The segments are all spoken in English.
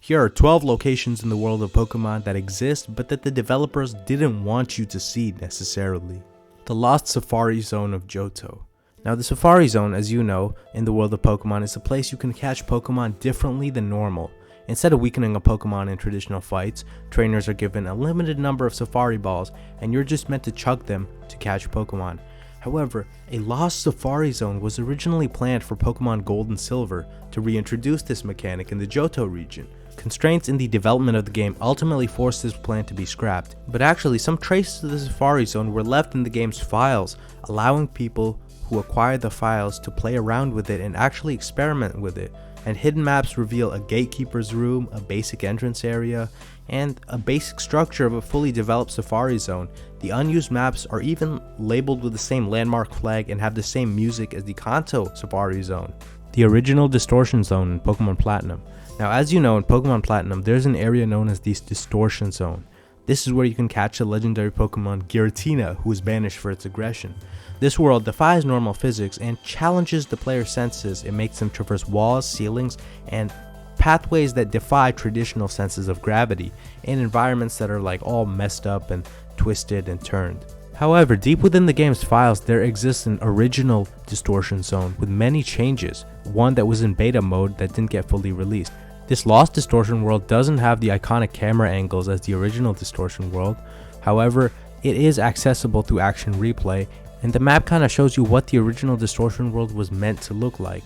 Here are 12 locations in the world of Pokemon that exist but that the developers didn't want you to see necessarily. The Lost Safari Zone of Johto. Now the Safari Zone, as you know, in the world of Pokemon is a place you can catch Pokemon differently than normal. Instead of weakening a Pokemon in traditional fights, trainers are given a limited number of Safari Balls and you're just meant to chug them to catch Pokemon. However, a Lost Safari Zone was originally planned for Pokemon Gold and Silver to reintroduce this mechanic in the Johto region. Constraints in the development of the game ultimately forced this plan to be scrapped, but actually some traces of the Safari Zone were left in the game's files, allowing people who acquired the files to play around with it and actually experiment with it. And hidden maps reveal a gatekeeper's room, a basic entrance area, and a basic structure of a fully developed Safari Zone. The unused maps are even labeled with the same landmark flag and have the same music as the Kanto Safari Zone. The original Distortion Zone in Pokemon Platinum. Now as you know, in Pokemon Platinum there's an area known as the Distortion Zone. This is where you can catch a legendary Pokemon Giratina who is banished for its aggression. This world defies normal physics and challenges the player's senses. It makes them traverse walls, ceilings, and pathways that defy traditional senses of gravity in environments that are like all messed up and twisted and turned. However, deep within the game's files there exists an original Distortion Zone with many changes, one that was in beta mode that didn't get fully released. This Lost Distortion world doesn't have the iconic camera angles as the original Distortion world. However, it is accessible through action replay, and the map kinda shows you what the original Distortion world was meant to look like.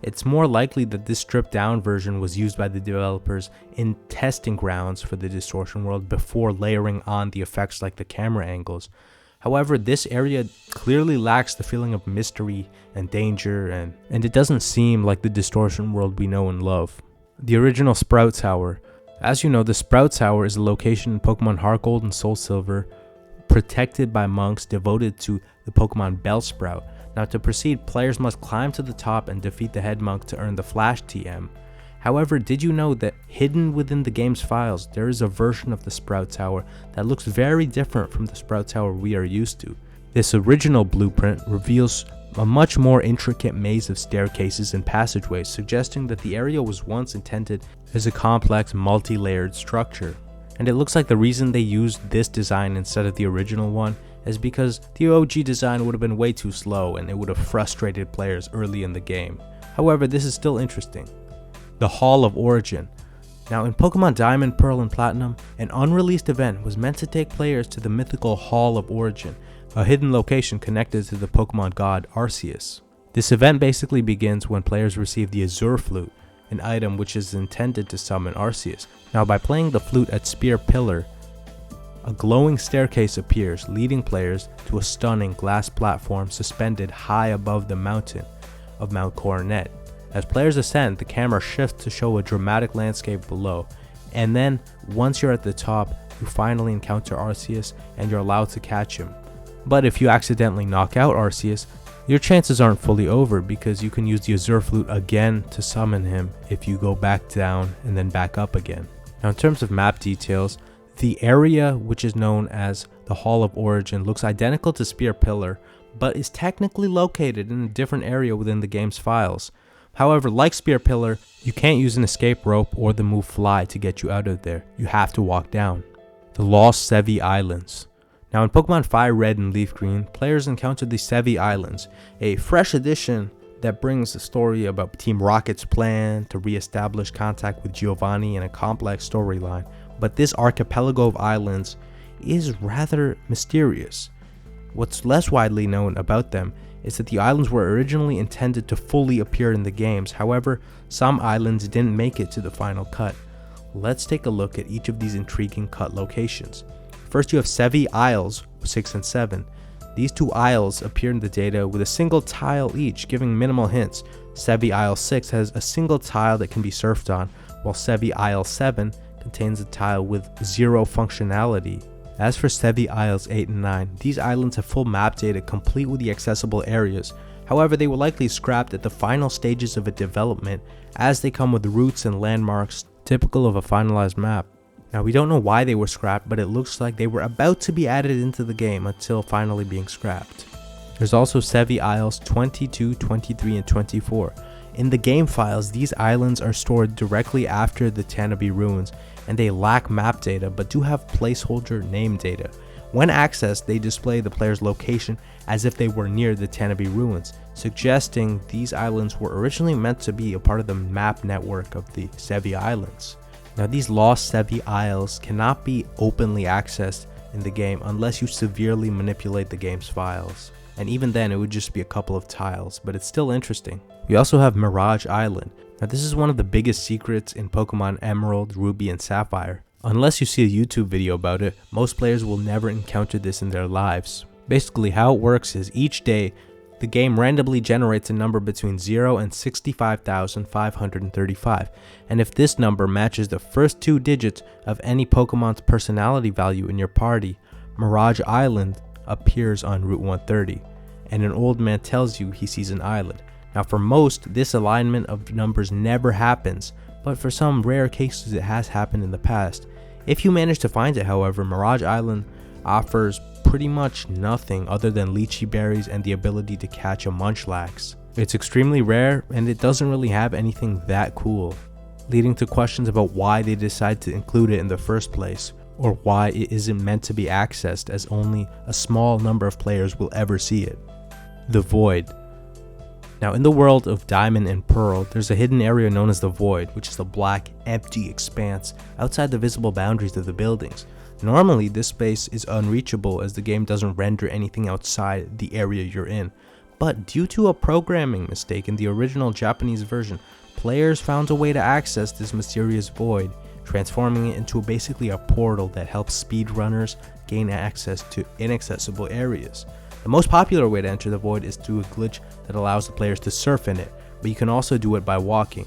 It's more likely that this stripped down version was used by the developers in testing grounds for the Distortion world before layering on the effects like the camera angles. However, this area clearly lacks the feeling of mystery and danger, and it doesn't seem like the Distortion world we know and love. The original Sprout Tower. As you know, the Sprout Tower is a location in Pokemon Heart Gold and Soul Silver, protected by monks devoted to the Pokemon Bellsprout. Now to proceed, players must climb to the top and defeat the head monk to earn the Flash TM. However, did you know that hidden within the game's files, there is a version of the Sprout Tower that looks very different from the Sprout Tower we are used to? This original blueprint reveals a much more intricate maze of staircases and passageways, suggesting that the area was once intended as a complex, multi-layered structure. And it looks like the reason they used this design instead of the original one is because the OG design would have been way too slow and it would have frustrated players early in the game. However, this is still interesting. The Hall of Origin. Now in Pokemon Diamond, Pearl, and Platinum, an unreleased event was meant to take players to the mythical Hall of Origin, a hidden location connected to the Pokemon god Arceus. This event basically begins when players receive the Azure Flute, an item which is intended to summon Arceus. Now by playing the flute at Spear Pillar, a glowing staircase appears, leading players to a stunning glass platform suspended high above the mountain of Mount Coronet. As players ascend, the camera shifts to show a dramatic landscape below, and then once you're at the top, you finally encounter Arceus and you're allowed to catch him. But if you accidentally knock out Arceus, your chances aren't fully over because you can use the Azure Flute again to summon him if you go back down and then back up again. Now in terms of map details, the area which is known as the Hall of Origin looks identical to Spear Pillar, but is technically located in a different area within the game's files. However, like Spear Pillar, you can't use an escape rope or the move Fly to get you out of there. You have to walk down. The Lost Sevii Islands. Now in Pokemon Fire Red and Leaf Green, players encountered the Sevii Islands, a fresh addition that brings a story about Team Rocket's plan to re-establish contact with Giovanni in a complex storyline. But this archipelago of islands is rather mysterious. What's less widely known about them is that the islands were originally intended to fully appear in the games. However, some islands didn't make it to the final cut. Let's take a look at each of these intriguing cut locations. First, you have Sevii Isles 6 and 7. These two isles appear in the data with a single tile each, giving minimal hints. Sevii Isle 6 has a single tile that can be surfed on, while Sevii Isle 7 contains a tile with zero functionality. As for Sevii Isles 8 and 9, these islands have full map data complete with the accessible areas. However, they were likely scrapped at the final stages of a development as they come with routes and landmarks typical of a finalized map. Now we don't know why they were scrapped, but it looks like they were about to be added into the game until finally being scrapped. There's also Sevii Isles 22, 23, and 24. In the game files, these islands are stored directly after the Tanabe ruins, and they lack map data but do have placeholder name data. When accessed, they display the player's location as if they were near the Tanabe ruins, suggesting these islands were originally meant to be a part of the map network of the Sevii Islands. Now, these lost Sevii Isles cannot be openly accessed in the game unless you severely manipulate the game's files. And even then, it would just be a couple of tiles, but it's still interesting. We also have Mirage Island. Now, this is one of the biggest secrets in Pokemon Emerald, Ruby, and Sapphire. Unless you see a YouTube video about it, most players will never encounter this in their lives. Basically, how it works is each day, the game randomly generates a number between 0 and 65,535, and if this number matches the first 2 digits of any Pokemon's personality value in your party, Mirage Island appears on Route 130, and an old man tells you he sees an island. Now, for most, this alignment of numbers never happens, but for some rare cases it has happened in the past. If you manage to find it, however, Mirage Island offers pretty much nothing other than lychee berries and the ability to catch a Munchlax. It's extremely rare, and it doesn't really have anything that cool, leading to questions about why they decided to include it in the first place, or why it isn't meant to be accessed, as only a small number of players will ever see it. The Void. Now, in the world of Diamond and Pearl, there's a hidden area known as the Void, which is the black, empty expanse outside the visible boundaries of the buildings. Normally, this space is unreachable as the game doesn't render anything outside the area you're in, but due to a programming mistake in the original Japanese version, players found a way to access this mysterious void, transforming it into basically a portal that helps speedrunners gain access to inaccessible areas. The most popular way to enter the void is through a glitch that allows the players to surf in it, but you can also do it by walking.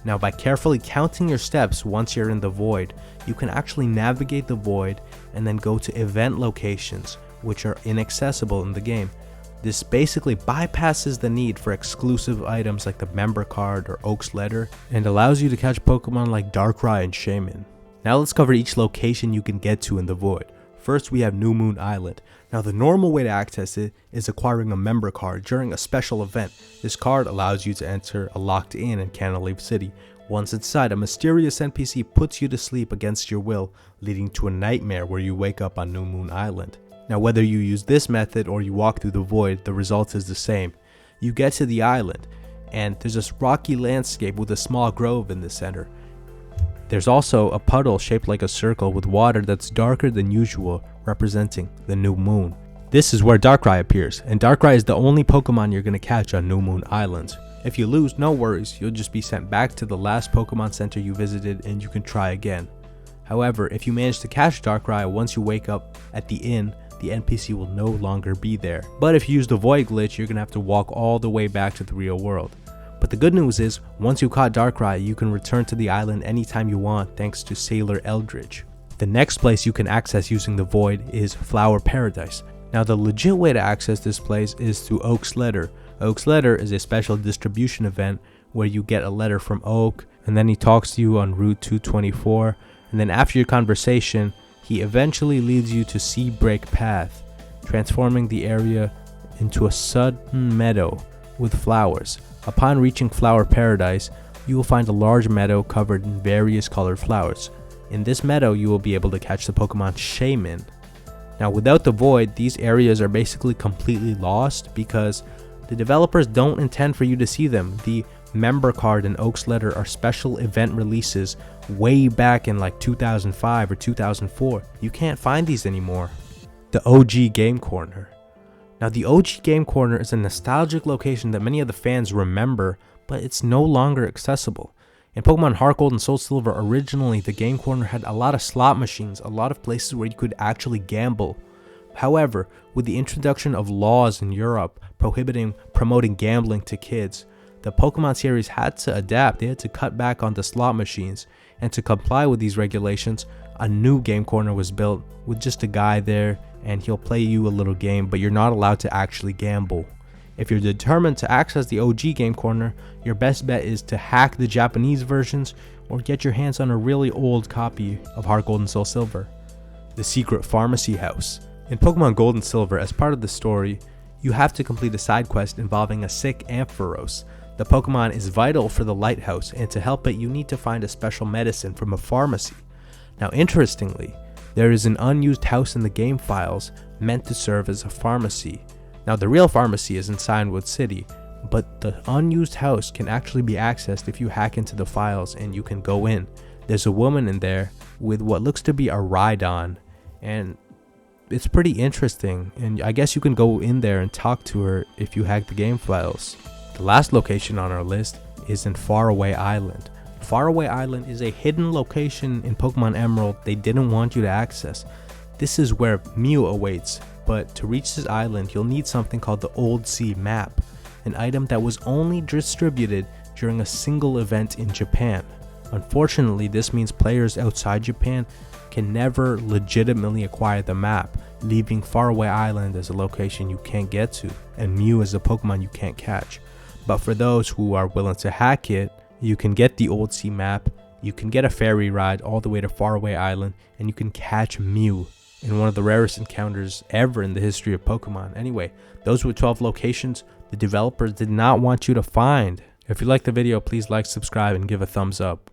Now, by carefully counting your steps once you're in the void, you can actually navigate the void and then go to event locations, which are inaccessible in the game. This basically bypasses the need for exclusive items like the member card or Oak's letter, and allows you to catch Pokemon like Darkrai and Shaman. Now let's cover each location you can get to in the void. First, we have New Moon Island. Now, the normal way to access it is acquiring a member card during a special event. This card allows you to enter a locked inn in Canalave City. Once inside, a mysterious NPC puts you to sleep against your will, leading to a nightmare where you wake up on New Moon Island. Now, whether you use this method or you walk through the void, the result is the same. You get to the island, and there's this rocky landscape with a small grove in the center. There's also a puddle shaped like a circle with water that's darker than usual, representing the new moon. This is where Darkrai appears, and Darkrai is the only Pokemon you're going to catch on New Moon Island. If you lose, no worries, you'll just be sent back to the last Pokemon Center you visited and you can try again. However, if you manage to catch Darkrai once you wake up at the inn, the NPC will no longer be there. But if you use the Void glitch, you're going to have to walk all the way back to the real world. But the good news is, once you caught Darkrai, you can return to the island anytime you want thanks to Sailor Eldridge. The next place you can access using the Void is Flower Paradise. Now, the legit way to access this place is through Oak's letter. Oak's letter is a special distribution event where you get a letter from Oak, and then he talks to you on Route 224, and then after your conversation, he eventually leads you to Sea Break Path, transforming the area into a sudden meadow with flowers. Upon reaching Flower Paradise, you will find a large meadow covered in various colored flowers. In this meadow, you will be able to catch the Pokemon Shaman. Now, without the Void, these areas are basically completely lost because the developers don't intend for you to see them. The member card and Oak's letter are special event releases way back in like 2005 or 2004. You can't find these anymore. The OG Game Corner. Now, the OG Game Corner is a nostalgic location that many of the fans remember, but it's no longer accessible. In Pokemon Heart Gold and Soul Silver, originally the Game Corner had a lot of slot machines, a lot of places where you could actually gamble. However, with the introduction of laws in Europe promoting gambling to kids, the Pokemon series had to adapt. They had to cut back on the slot machines, and to comply with these regulations, a new Game Corner was built with just a guy there, and he'll play you a little game, but you're not allowed to actually gamble. If you're determined to access the OG Game Corner, your best bet is to hack the Japanese versions or get your hands on a really old copy of Heart Gold and Soul Silver. The Secret Pharmacy House. In Pokemon Gold and Silver, as part of the story, you have to complete a side quest involving a sick Ampharos. The Pokemon is vital for the lighthouse, and to help it you need to find a special medicine from a pharmacy. Now interestingly, there is an unused house in the game files meant to serve as a pharmacy. Now the real pharmacy is in Cianwood City, but the unused house can actually be accessed if you hack into the files and you can go in. There's a woman in there with what looks to be a Rhydon, and it's pretty interesting, and I guess you can go in there and talk to her if you hack the game files. The last location on our list is in Faraway Island. Faraway Island is a hidden location in Pokemon Emerald they didn't want you to access. This is where Mew awaits, but to reach this island you'll need something called the Old Sea Map, an item that was only distributed during a single event in Japan. Unfortunately, this means players outside Japan can never legitimately acquire the map, leaving Faraway Island as a location you can't get to, and Mew as a Pokemon you can't catch. But for those who are willing to hack it, you can get the Old Sea Map, you can get a ferry ride all the way to Faraway Island, and you can catch Mew in one of the rarest encounters ever in the history of Pokemon. Anyway, those were 12 locations the developers did not want you to find. If you liked the video, please like, subscribe, and give a thumbs up.